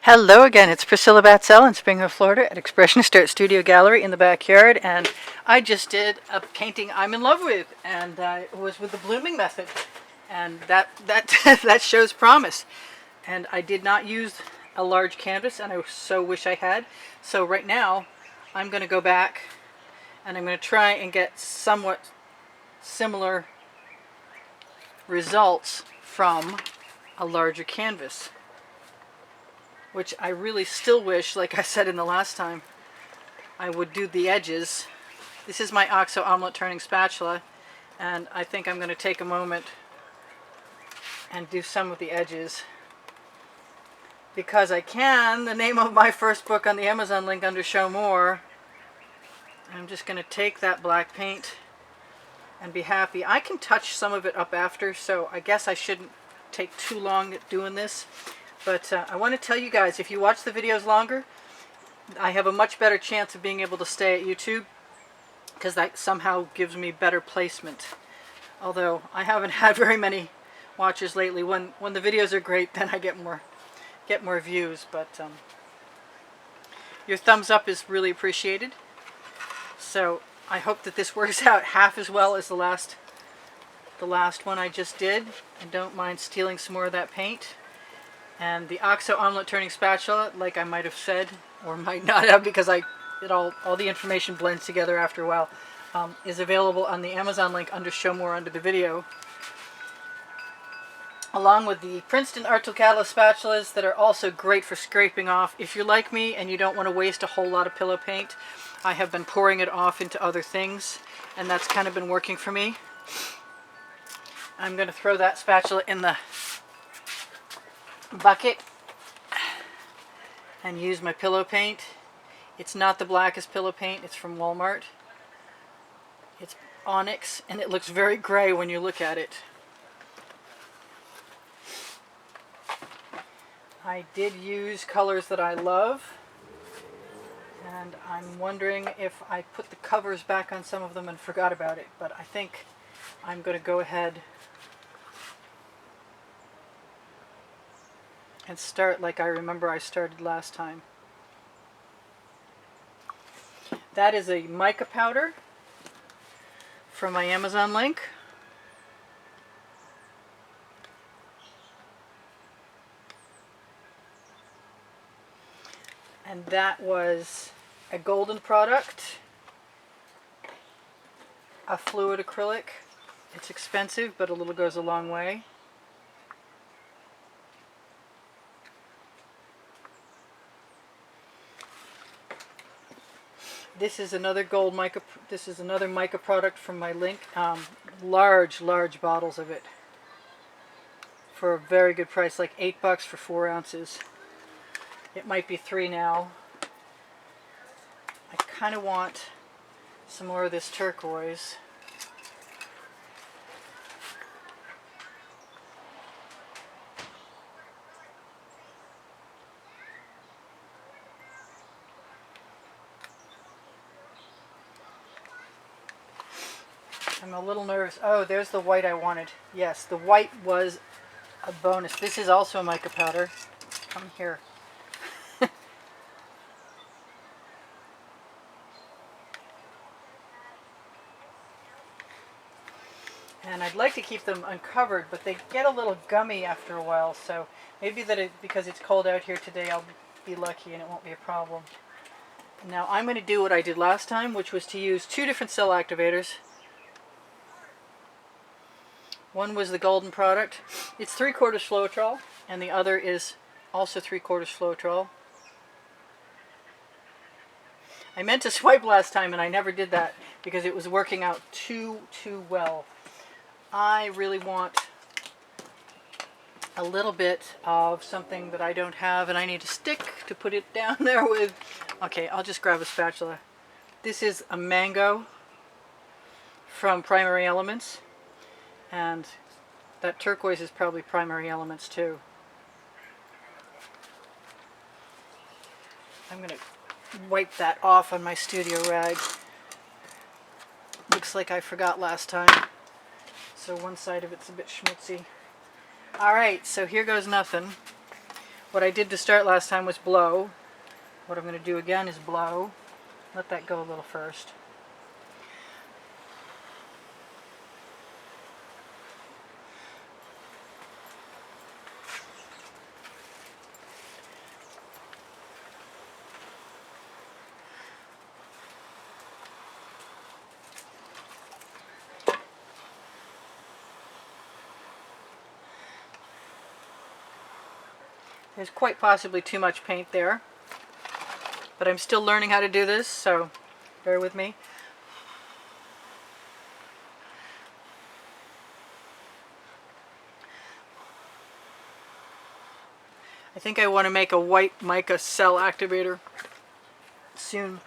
Hello again, it's Priscilla Batzell in Spring Hill, Florida at Expressionist Art Studio Gallery in the backyard, and I just did a painting I'm in love with, and it was with the blooming method, and that that shows promise. And I did not use a large canvas, and I so wish I had. So right now I'm going to go back and I'm going to try and get somewhat similar results from a larger canvas, which I really still wish, like I said in the last time, I would do the edges. This is my OXO omelet turning spatula, and I think I'm going to take a moment and do some of the edges because I can. The name of my first book on the Amazon link under Show More. I'm just going to take that black paint and be happy. I can touch some of it up after, so I guess I shouldn't take too long at doing this. But I want to tell you guys, if you watch the videos longer, I have a much better chance of being able to stay at YouTube because that somehow gives me better placement. Although I haven't had very many watchers lately. When the videos are great, then I get more views. But your thumbs up is really appreciated. So I hope that this works out half as well as the last one I just did. And don't mind stealing some more of that paint. And the OXO omelet turning spatula, like I might have said, or might not have, because all the information blends together after a while, is available on the Amazon link under Show More under the video. Along with the Princeton Art Tool Catalyst spatulas that are also great for scraping off. If you're like me and you don't want to waste a whole lot of pillow paint, I have been pouring it off into other things, and that's kind of been working for me. I'm going to throw that spatula in the bucket and use my pillow paint. It's not the blackest pillow paint, it's from Walmart. It's onyx and it looks very gray when you look at it. I did use colors that I love, and I'm wondering if I put the covers back on some of them and forgot about it, but I think I'm going to go ahead and start like I remember I started last time. That is a mica powder from my Amazon link. And that was a golden product, a fluid acrylic. It's expensive, but a little goes a long way. This is another gold mica. This is another mica product from my link. Large bottles of it for a very good price, like $8 for 4 ounces. It might be 3 now. I kind of want some more of this turquoise. I'm a little nervous. Oh, there's the white I wanted. Yes, the white was a bonus. This is also a mica powder. Come here. And I'd like to keep them uncovered, but they get a little gummy after a while, so maybe because it's cold out here today, I'll be lucky and it won't be a problem. Now I'm going to do what I did last time, which was to use 2 different cell activators. One was the golden product. It's 3/4 Floetrol, and the other is also 3/4 Floetrol. I meant to swipe last time, and I never did that because it was working out too well. I really want a little bit of something that I don't have, and I need a stick to put it down there with. Okay, I'll just grab a spatula. This is a mango from Primary Elements. And that turquoise is probably Primary Elements too. I'm going to wipe that off on my studio rag. Looks like I forgot last time. So one side of it's a bit schmutzy. Alright, so here goes nothing. What I did to start last time was blow. What I'm going to do again is blow. Let that go a little first. There's quite possibly too much paint there, but I'm still learning how to do this, so bear with me. I think I want to make a white mica cell activator soon.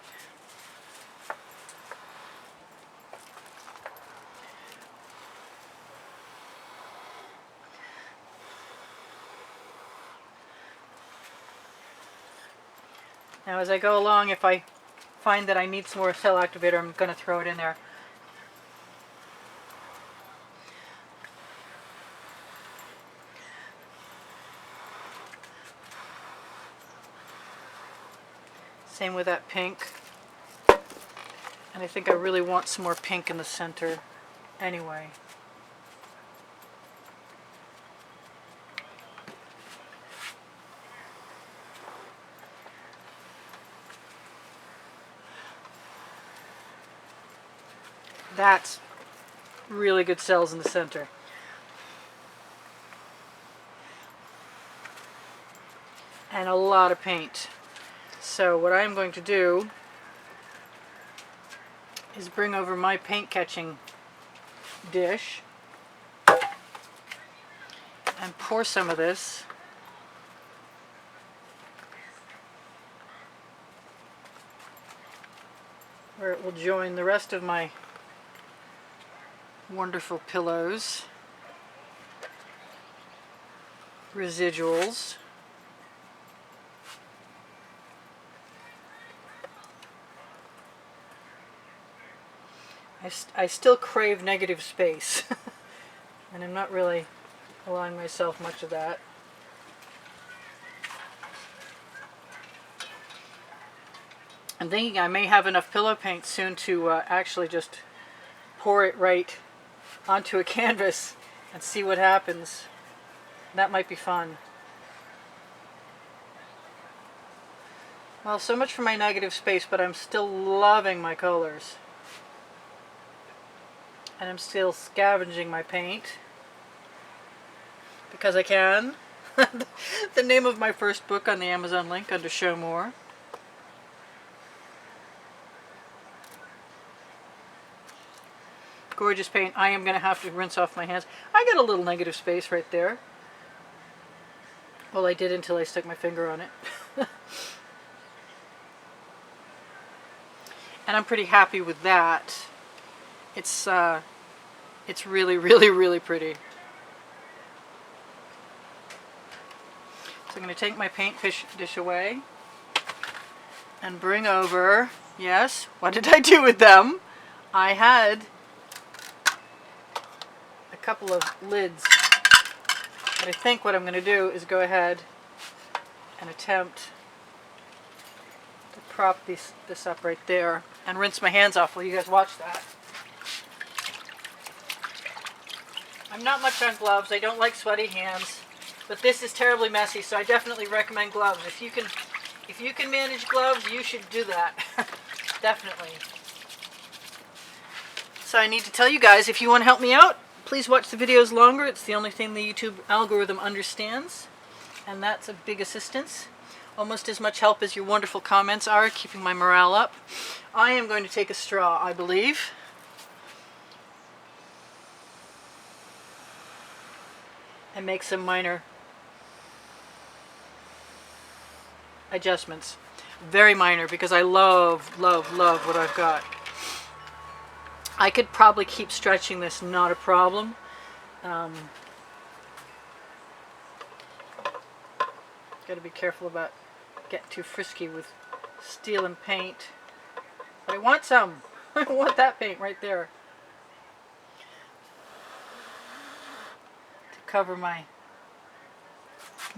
Now as I go along, if I find that I need some more cell activator, I'm going to throw it in there. Same with that pink. And I think I really want some more pink in the center anyway. That's really good cells in the center. And a lot of paint. So what I'm going to do is bring over my paint catching dish and pour some of this where it will join the rest of my wonderful pillows, residuals. I still crave negative space and I'm not really allowing myself much of that. I'm thinking I may have enough pillow paint soon to actually just pour it right onto a canvas and see what happens. That might be fun. Well, so much for my negative space, but I'm still loving my colors. And I'm still scavenging my paint because I can. The name of my first book on the Amazon link under Show More. Gorgeous paint. I am going to have to rinse off my hands. I got a little negative space right there. Well, I did until I stuck my finger on it. And I'm pretty happy with that. It's really, really, really pretty. So I'm going to take my paint dish away and bring over, yes, what did I do with them? I had a couple of lids. But I think what I'm going to do is go ahead and attempt to prop this up right there and rinse my hands off while you guys watch that. I'm not much on gloves. I don't like sweaty hands, but this is terribly messy, so I definitely recommend gloves. If you can manage gloves, you should do that. Definitely. So I need to tell you guys, if you want to help me out, please watch the videos longer. It's the only thing the YouTube algorithm understands, and that's a big assistance. Almost as much help as your wonderful comments are, keeping my morale up. I am going to take a straw, I believe. And make some minor adjustments. Very minor, because I love, love, love what I've got. I could probably keep stretching this, not a problem. Got to be careful about getting too frisky with stealing paint. But I want some. I want that paint right there to cover my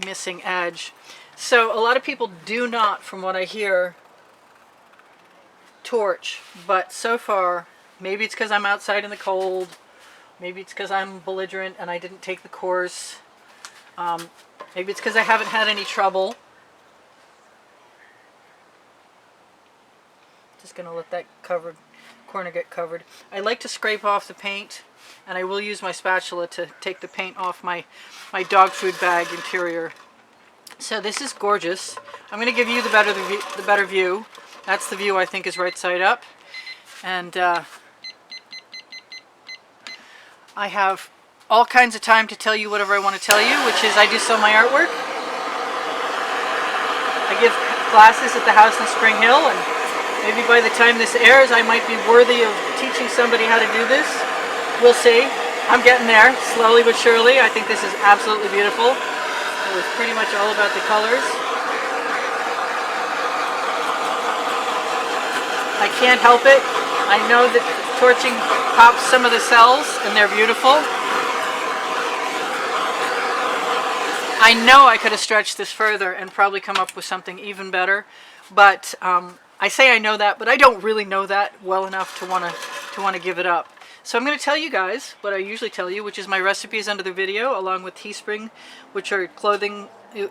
missing edge. So a lot of people do not, from what I hear, torch, but so far, maybe it's because I'm outside in the cold, maybe it's because I'm belligerent and I didn't take the course, maybe it's because I haven't had any trouble. Just going to let that corner get covered. I like to scrape off the paint, and I will use my spatula to take the paint off my dog food bag interior. So this is gorgeous. I'm going to give you the better view. That's the view I think is right side up. And I have all kinds of time to tell you whatever I want to tell you, which is I do sell my artwork. I give classes at the house in Spring Hill, and maybe by the time this airs, I might be worthy of teaching somebody how to do this. We'll see. I'm getting there, slowly but surely. I think this is absolutely beautiful. It was pretty much all about the colors. I can't help it. I know that torching pops some of the cells, and they're beautiful. I know I could have stretched this further and probably come up with something even better, but I say I know that, but I don't really know that well enough to want to give it up. So I'm going to tell you guys what I usually tell you, which is my recipes under the video, along with Teespring, which are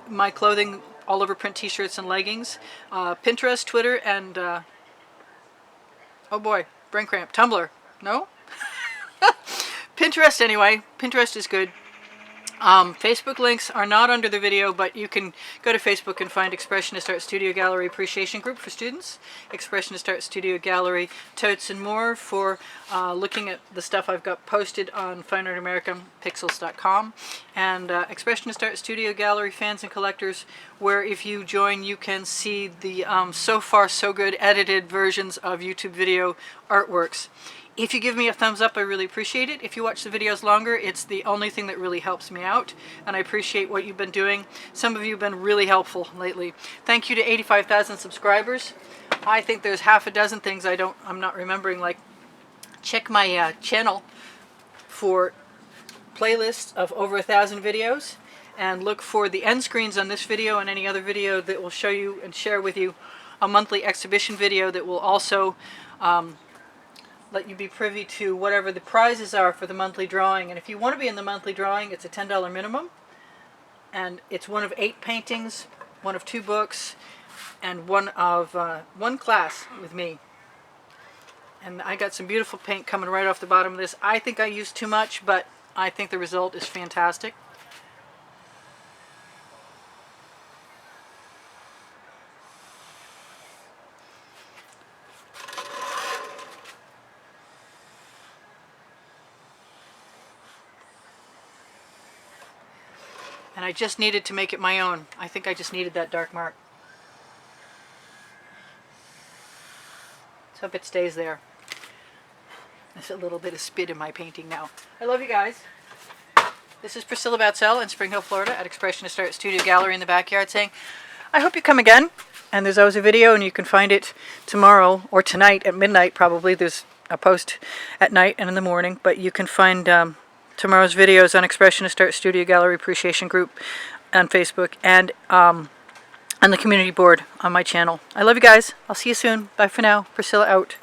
my clothing, all over print t-shirts and leggings, Pinterest, Twitter, and oh boy, brain cramp, Tumblr. No? Pinterest anyway. Pinterest is good. Facebook links are not under the video, but you can go to Facebook and find Expressionist Art Studio Gallery Appreciation Group for students, Expressionist Art Studio Gallery Totes and More for looking at the stuff I've got posted on fineartamericapixels.com, and Expressionist Art Studio Gallery Fans and Collectors, where if you join you can see the so far so good edited versions of YouTube video artworks. If you give me a thumbs up, I really appreciate it. If you watch the videos longer, it's the only thing that really helps me out, and I appreciate what you've been doing. Some of you have been really helpful lately. Thank you to 85,000 subscribers. I think there's half a dozen things I'm not remembering, like check my channel for playlists of over 1,000 videos, and look for the end screens on this video and any other video that will show you and share with you a monthly exhibition video that will also let you be privy to whatever the prizes are for the monthly drawing. And if you want to be in the monthly drawing, it's a $10 minimum, and it's one of 8 paintings, one of 2 books, and one class with me. And I got some beautiful paint coming right off the bottom of this. I think I used too much, but I think the result is fantastic. And I just needed to make it my own. I think I just needed that dark mark. Let's hope it stays there. There's a little bit of spit in my painting now. I love you guys. This is Priscilla Batzell in Spring Hill, Florida at Expressionist Art Studio Gallery in the backyard saying, I hope you come again. And there's always a video, and you can find it tomorrow or tonight at midnight probably. There's a post at night and in the morning, but you can find tomorrow's videos on Expressionist Art Studio Gallery Appreciation Group on Facebook, and on the community board on my channel. I love you guys. I'll see you soon. Bye for now. Priscilla out.